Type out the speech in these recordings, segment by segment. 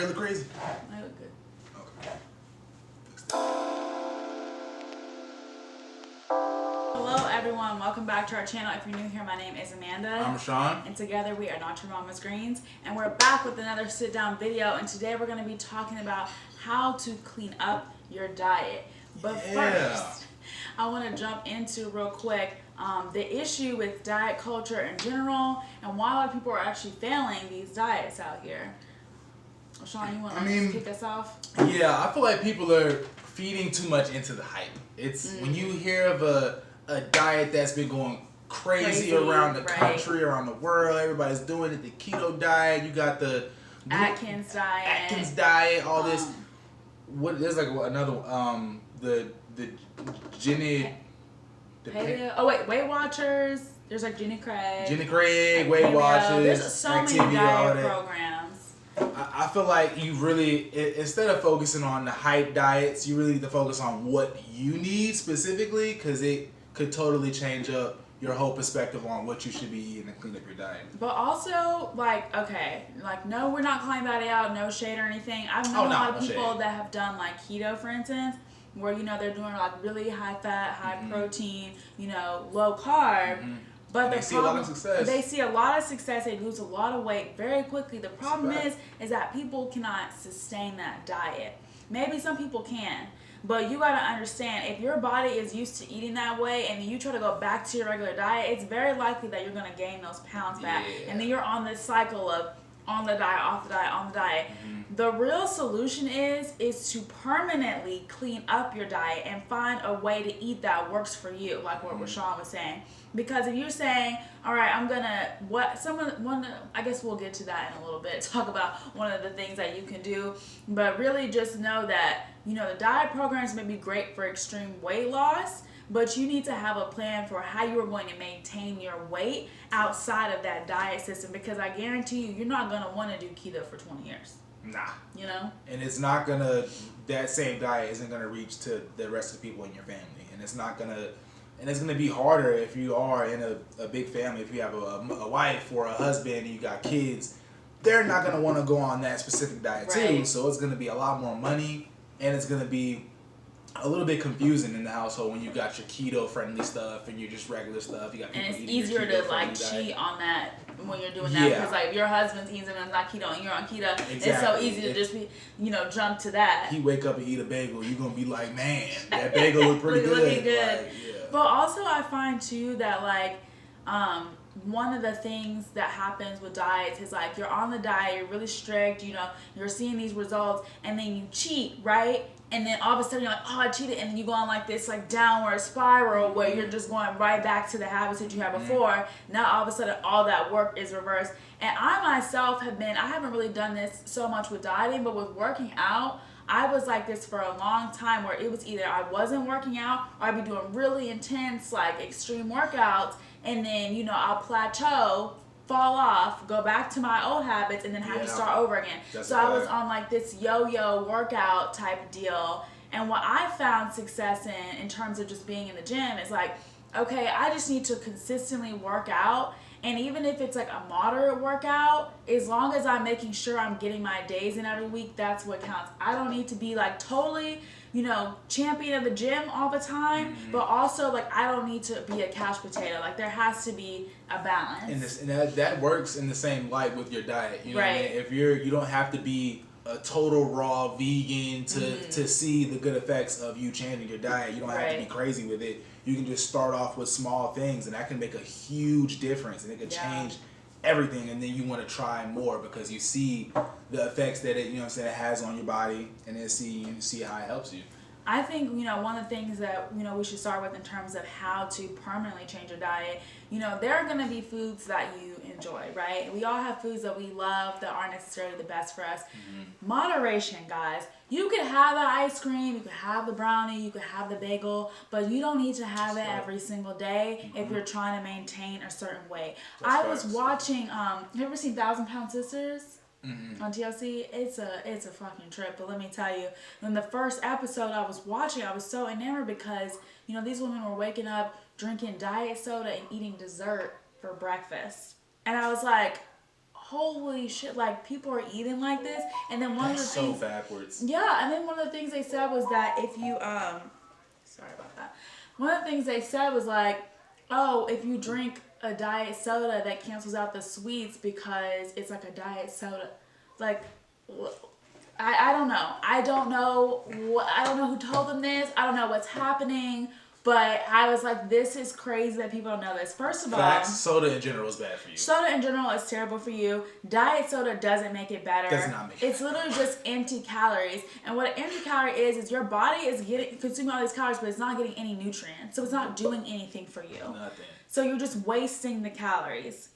hair look crazy? I look good. Okay. Hello everyone, welcome back to our channel. If you're new here, my name is Amanda. I'm Rashawn. And together we are Not Your Mama's Greens. And we're back with another sit down video. And today we're going to be talking about how to clean up your diet. But first, I want to jump into real quick the issue with diet culture in general and why a lot of people are actually failing these diets out here. Sean, you want to kick us off? Yeah, I feel like people are feeding too much into the hype. It's when you hear of a diet that's been going crazy around the country, around the world, everybody's doing it. The keto diet, you got the Atkins diet, all this. What there's like another the Jenny. Weight Watchers. There's like Jenny Craig, Weight Watchers. There's so many diet programs. I feel like you really, instead of focusing on the hype diets, you really need to focus on what you need specifically, because it could totally change up your whole perspective on what you should be eating and clean up your diet. But also, no, we're not calling that out, no shade or anything. I've known a lot of people that have done like keto, for instance, where, they're doing like really high fat, high protein, low carb. But they see a lot of success. They see a lot of success. They lose a lot of weight very quickly. The problem is that people cannot sustain that diet. Maybe some people can, but you gotta understand, if your body is used to eating that way and you try to go back to your regular diet, it's very likely that you're gonna gain those pounds back, and then you're on this cycle of on the diet, off the diet, on the diet. The real solution is to permanently clean up your diet and find a way to eat that works for you, like what Rashawn was saying. Because if you're saying, all right, I guess we'll get to that in a little bit, talk about one of the things that you can do, but really just know that, the diet programs may be great for extreme weight loss, but you need to have a plan for how you are going to maintain your weight outside of that diet system, because I guarantee you're not going to want to do keto for 20 years. Nah. And it's not that same diet isn't going to reach to the rest of the people in your family. And it's going to be harder if you are in a big family. If you have a wife or a husband and you got kids, they're not going to want to go on that specific diet too. So it's going to be a lot more money, and it's going to be a little bit confusing in the household when you got your keto friendly stuff and your just regular stuff. You got people and it's eating easier to cheat on that when you're doing that, because like your husband's eating and not keto and you're on keto. Exactly. It's so easy to just be jump to that. He wake up and eat a bagel, you're gonna be like, man, that bagel look pretty good. Looking good. But also I find too that one of the things that happens with diets is like you're on the diet, you're really strict, you're seeing these results, and then you cheat, right? And then all of a sudden you're like, oh, I cheated, and you go on like this downward spiral where you're just going right back to the habits that you had before. Now all of a sudden all that work is reversed. And I myself I haven't really done this so much with dieting, but with working out, I was like this for a long time, where it was either I wasn't working out or I'd be doing really intense extreme workouts, and then I'll plateau, fall off, go back to my old habits, and then have to start over again. So I was on this yo-yo workout type deal. And what I found success in terms of just being in the gym is okay, I just need to consistently work out. And even if it's a moderate workout, as long as I'm making sure I'm getting my days in every week, that's what counts. I don't need to be totally, champion of the gym all the time, but also I don't need to be a couch potato. There has to be a balance. And that works in the same light with your diet. You know what I mean? If you don't have to be a total raw vegan to see the good effects of you changing your diet. You don't have to be crazy with it. You can just start off with small things, and that can make a huge difference, and it can change everything. And then you want to try more because you see the effects that it has on your body, and then see how it helps you. I think, one of the things that, we should start with in terms of how to permanently change your diet, there are going to be foods that you enjoy, right? We all have foods that we love that aren't necessarily the best for us. Moderation, guys. You could have the ice cream, you could have the brownie, you could have the bagel, but you don't need to have it every single day if you're trying to maintain a certain weight. I was watching, have you ever seen 1,000 Pound Sisters? On TLC, it's a fucking trip. But let me tell you, in the first episode I was watching, I was so enamored because these women were waking up drinking diet soda and eating dessert for breakfast, and I was like, holy shit, like people are eating like this. And then one That's of the things, so backwards. yeah, and then one of the things they said was that if you sorry about that. One of the things they said was like, oh, if you drink a diet soda, that cancels out the sweets because it's like a diet soda. Like, I don't know. I don't know who told them this. I don't know what's happening. But I was like, this is crazy that people don't know this. First of all, soda in general is bad for you. Soda in general is terrible for you. Diet soda doesn't make it better. Does not make it It's literally just empty calories. And what an empty calorie is your body is consuming all these calories, but it's not getting any nutrients. So it's not doing anything for you. Nothing. So you're just wasting the calories.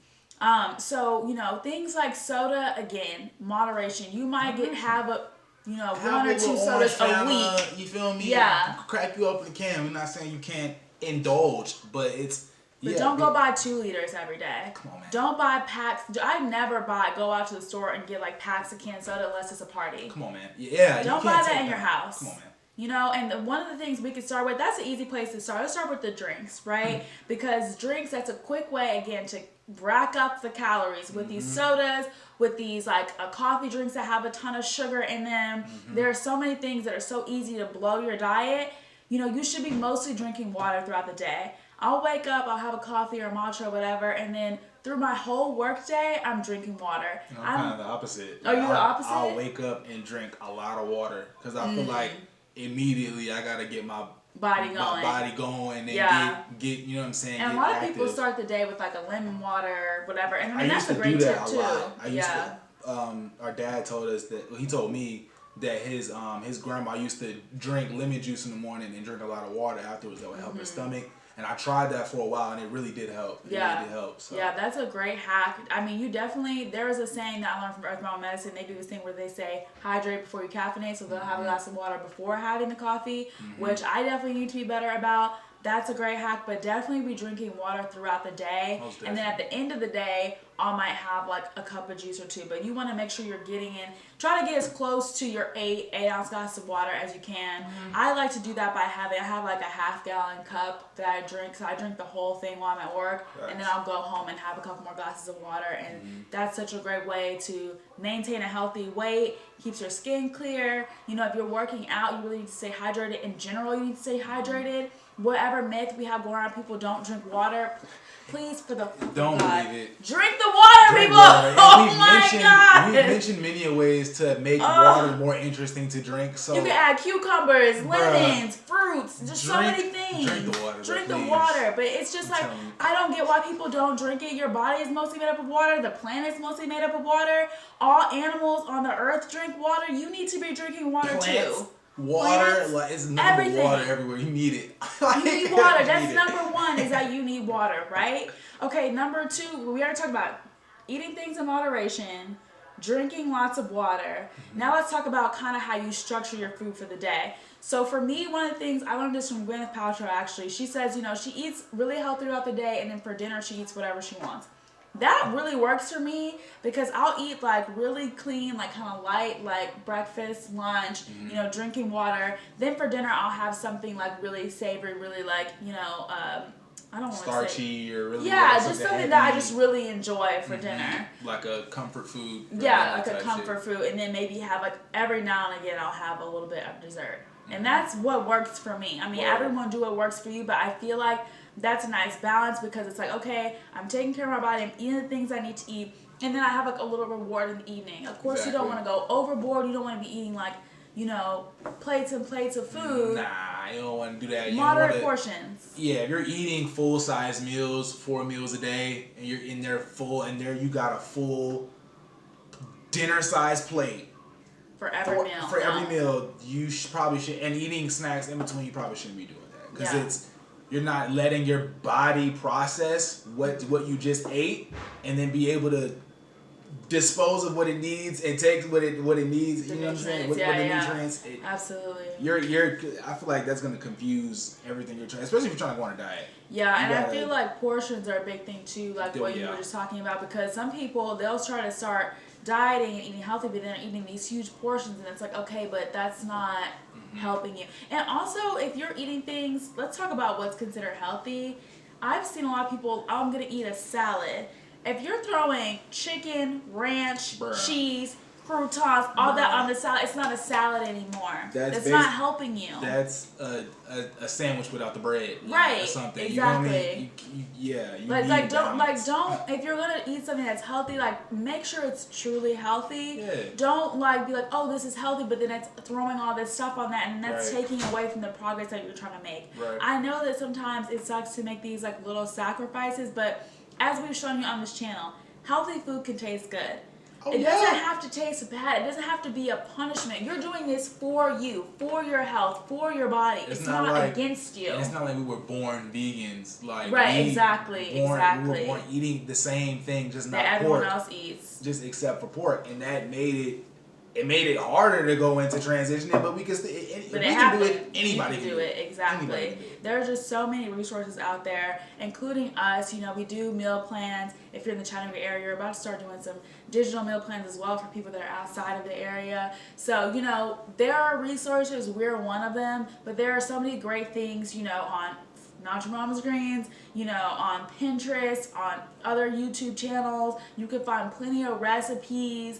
So, things like soda, again, moderation. You might have one or two sodas a week. You feel me? Yeah. Crack you up in the can. We're not saying you can't indulge, but it's... But don't go buy 2 liters every day. Come on, man. Don't buy packs. I never go out to the store and get like packs of canned soda unless it's a party. Come on, man. Yeah. Don't buy that in your house. Come on, man. And one of the things we could start with, that's an easy place to start. Let's start with the drinks, right? Because drinks, that's a quick way, again, to rack up the calories with these sodas, with these coffee drinks that have a ton of sugar in them. There are so many things that are so easy to blow your diet. You should be mostly drinking water throughout the day. I'll wake up, I'll have a coffee or matcha or whatever, and then through my whole work day, I'm drinking water. I'm kind of the opposite. Are you the opposite? I'll wake up and drink a lot of water because I feel like immediately I gotta get my body going and get you know what I'm saying. And a lot of people start the day with like a lemon water, whatever. And I mean that's a great tip too. I used to. Our dad told us that he told me that his grandma used to drink lemon juice in the morning and drink a lot of water afterwards. That would help her stomach. And I tried that for a while, and it really did help. It really did help. So. Yeah, that's a great hack. I mean, there is a saying that I learned from Earthbound Medicine. They do this thing where they say, hydrate before you caffeinate, so they'll have a glass of water before having the coffee, which I definitely need to be better about. That's a great hack, but definitely be drinking water throughout the day. And then at the end of the day, I might have like a cup of juice or two. But you want to make sure you're getting in. Try to get as close to your 8-ounce glass of water as you can. I like to do that by I have like a half-gallon cup that I drink. So I drink the whole thing while I'm at work. And then I'll go home and have a couple more glasses of water. And that's such a great way to maintain a healthy weight. Keeps your skin clear. If you're working out, you really need to stay hydrated. In general, you need to stay hydrated. Whatever myth we have going around, people don't drink water. Please, for the don't God, believe it. Drink the water, people. Water. Oh my God! We've mentioned many ways to make water more interesting to drink. So you can add cucumbers, lemons, fruits, just so many things. Drink the water. Drink the water, but it's just like I don't get why people don't drink it. Your body is mostly made up of water. The planet is mostly made up of water. All animals on the earth drink water. You need to be drinking water too. Water, it's nothing but water everywhere. You need it. You need water. That's number one, is that you need water, right? Okay, number two, we already talked about eating things in moderation, drinking lots of water. Now let's talk about kind of how you structure your food for the day. So for me, one of the things, I learned this from Gwyneth Paltrow actually. She says, she eats really healthy throughout the day, and then for dinner she eats whatever she wants. That really works for me because I'll eat like really clean, like kind of light, like breakfast, lunch, drinking water. Then for dinner, I'll have something like really savory, really like, I don't want to say starchy or really just something that I just really enjoy for dinner. Like a comfort food. Yeah, like a comfort food, and then maybe have like every now and again I'll have a little bit of dessert, and that's what works for me. I mean, everyone do what works for you, but I feel like that's a nice balance because it's like, okay, I'm taking care of my body, I'm eating the things I need to eat, and then I have like a little reward in the evening. Of course, you don't want to go overboard. You don't want to be eating like, plates and plates of food. Nah, you don't want to do that. Moderate portions. Yeah, if you're eating full-size meals, 4 meals a day, and you're in there full, and there you got a full dinner-sized plate. For every meal. For every meal, you probably should, and eating snacks in between, you probably shouldn't be doing that. Because you're not letting your body process what you just ate and then be able to dispose of what it needs and take what it needs. You know what I'm saying? With the nutrients. Absolutely. I feel like that's gonna confuse everything you're trying, especially if you're trying to go on a diet. Yeah, I feel like portions are a big thing too, like what you were just talking about, because some people, they'll try to start dieting and eating healthy, but they're eating these huge portions, and it's like, okay, but that's not helping you. And also, if you're eating things, let's talk about what's considered healthy. I've seen a lot of people, I'm going to eat a salad, if you're throwing chicken, ranch, Bruh. cheese, croutons, all that Bruh. on the salad, it's not a salad anymore. That's not helping you. That's a sandwich without the bread, right? Or something. Exactly. You know what I mean? Don't if you're gonna eat something that's healthy, like make sure it's truly healthy. Yeah. Don't like be like, oh, this is healthy, but then it's throwing all this stuff on that, and that's Right. taking away from the progress that you're trying to make. Right. I know that sometimes it sucks to make these like little sacrifices, but as we've shown you on this channel, healthy food can taste good. Oh, it yeah. doesn't have to taste bad. It doesn't have to be a punishment. You're doing this for you, for your health, for your body. It's not like, against you. And it's not like we were born vegans. Like right, exactly. We were born eating the same thing, just not that pork. everyone else eats. Just except for pork, and that made it harder to go into transitioning, but we can do it. Anybody can do it. Exactly. There's just so many resources out there, including us. You know, we do meal plans. If you're in the Chattanooga area, we're about to start doing some digital meal plans as well for people that are outside of the area. So, you know, there are resources. We're one of them, but there are so many great things, you know, on Not Your Mama's Greens, you know, on Pinterest, on other YouTube channels. You can find plenty of recipes.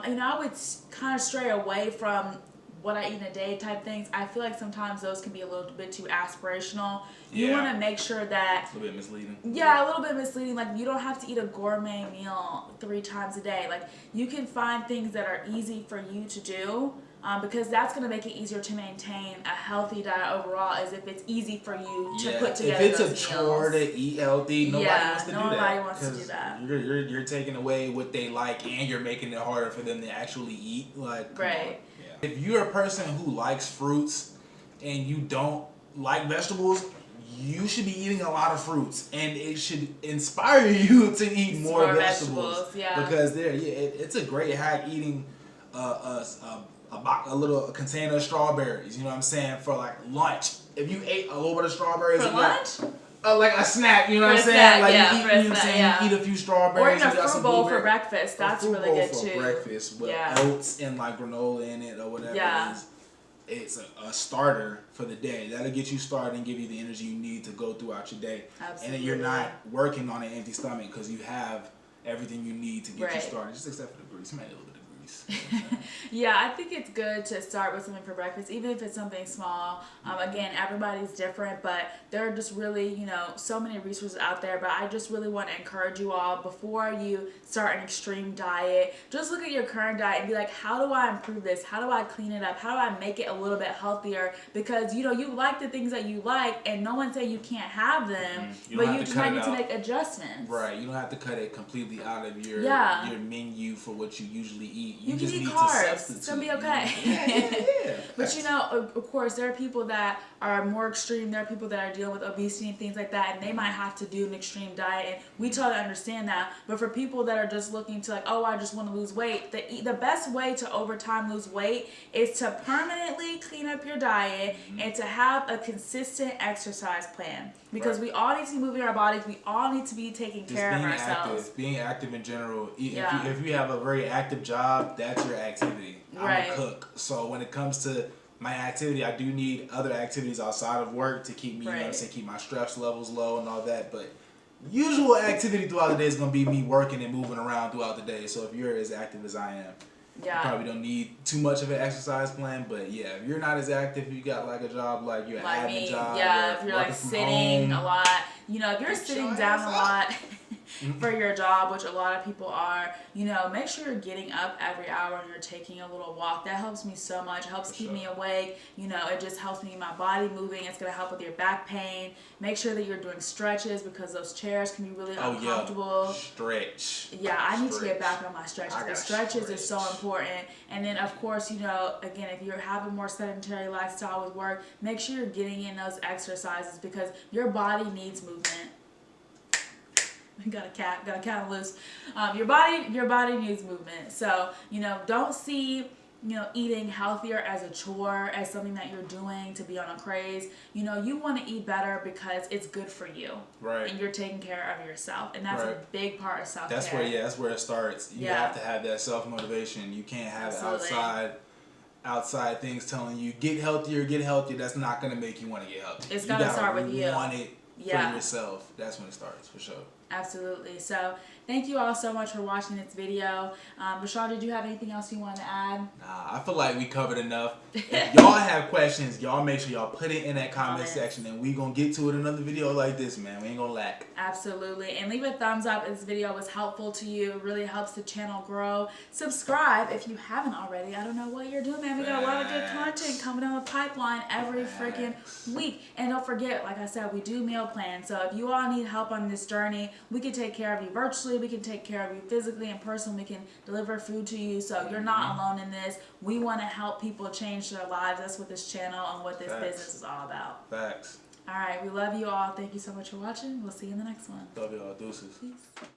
You know, I would kind of stray away from what I eat in a day type things. I feel like sometimes those can be a little bit too aspirational. You want to make sure that... A little bit misleading. Yeah, a little bit misleading. Like, you don't have to eat a gourmet meal 3 times a day. Like, you can find things that are easy for you to do. Because that's going to make it easier to maintain a healthy diet overall, as if it's easy for you to put together. If it's those a chore to eat healthy, nobody wants to do that. Nobody wants to do that. You're taking away what they like, and you're making it harder for them to actually eat. Like, right. Yeah. If you're a person who likes fruits and you don't like vegetables, you should be eating a lot of fruits, and it should inspire you to eat more vegetables. Yeah. Because it's a great hack eating a container of strawberries, you know what I'm saying, for like lunch. If you ate a little bit of strawberries for lunch, like a snack, you know what I'm saying? Like you eat a few strawberries. Or in a fruit bowl for breakfast. That's really good too. For breakfast with oats and like granola in it or whatever it is. It's a starter for the day. That'll get you started and give you the energy you need to go throughout your day. Absolutely. And then you're not working on an empty stomach because you have everything you need to get you started. Just except for the grease. Maybe a little bit of grease. Yeah, I think it's good to start with something for breakfast, even if it's something small. Again, everybody's different, but there are just really, you know, so many resources out there. But I just really want to encourage you all, before you start an extreme diet, just look at your current diet and be like, how do I improve this? How do I clean it up? How do I make it a little bit healthier? Because, you know, you like the things that you like, and no one say you can't have them, but you just might need to make adjustments. Right. You don't have to cut it completely out of your menu for what you usually eat. You just can eat need carbs. to It's gonna be okay. Yeah. But you know, of course, there are people that are more extreme. There are people that are dealing with obesity and things like that, and they might have to do an extreme diet. And we totally understand that. But for people that are just looking to like, oh, I just want to lose weight, the best way to over time lose weight is to permanently clean up your diet and to have a consistent exercise plan. Because we all need to be moving our bodies. We all need to be taking care of ourselves. Being active in general. If you have a very active job, that's your activity. I'm a cook. So when it comes to my activity, I do need other activities outside of work to keep me, you know what I'm saying, keep my stress levels low and all that. But usual activity throughout the day is going to be me working and moving around throughout the day. So if you're as active as I am, you probably don't need too much of an exercise plan. But if you're not as active, you got like a job like you're an admin job. If you're like sitting a lot, you know, if you're sitting down a lot for your job, which a lot of people are, you know, make sure you're getting up every hour and you're taking a little walk. That helps me so much. It helps keep me awake. You know, it just helps me, my body moving. It's going to help with your back pain. Make sure that you're doing stretches, because those chairs can be really uncomfortable. Stretch. Yeah, I need to get back on my stretches. The stretches is so important. And then, of course, you know, again, if you're having more sedentary lifestyle with work, make sure you're getting in those exercises, because your body needs movement. Got a cat loose. Your body needs movement. So, you know, don't see, you know, eating healthier as a chore, as something that you're doing to be on a craze. You know, you want to eat better because it's good for you. Right. And you're taking care of yourself. And that's a big part of self-care. That's where it starts. You have to have that self-motivation. You can't have outside things telling you, get healthier. That's not going to make you want to get healthy. It's got to start with you. You want it for yourself. That's when it starts, for sure. Absolutely. So Thank you all so much for watching this video. Rashad, did you have anything else you wanted to add? Nah, I feel like we covered enough. If y'all have questions, y'all make sure y'all put it in that comment section, and we gonna get to it in another video like this, man. We ain't gonna lack. Absolutely. And leave a thumbs up if this video was helpful to you. It really helps the channel grow. Subscribe if you haven't already. I don't know what you're doing, man. We got a lot of good content coming down the pipeline every freaking week. And don't forget, like I said, we do meal plans. So if you all need help on this journey, we can take care of you virtually. We can take care of you physically in person. We can deliver food to you. So you're not alone in this. We want to help people change their lives. That's what this channel and what this business is all about. Facts. All right. We love you all. Thank you so much for watching. We'll see you in the next one. Love y'all. Deuces. Peace.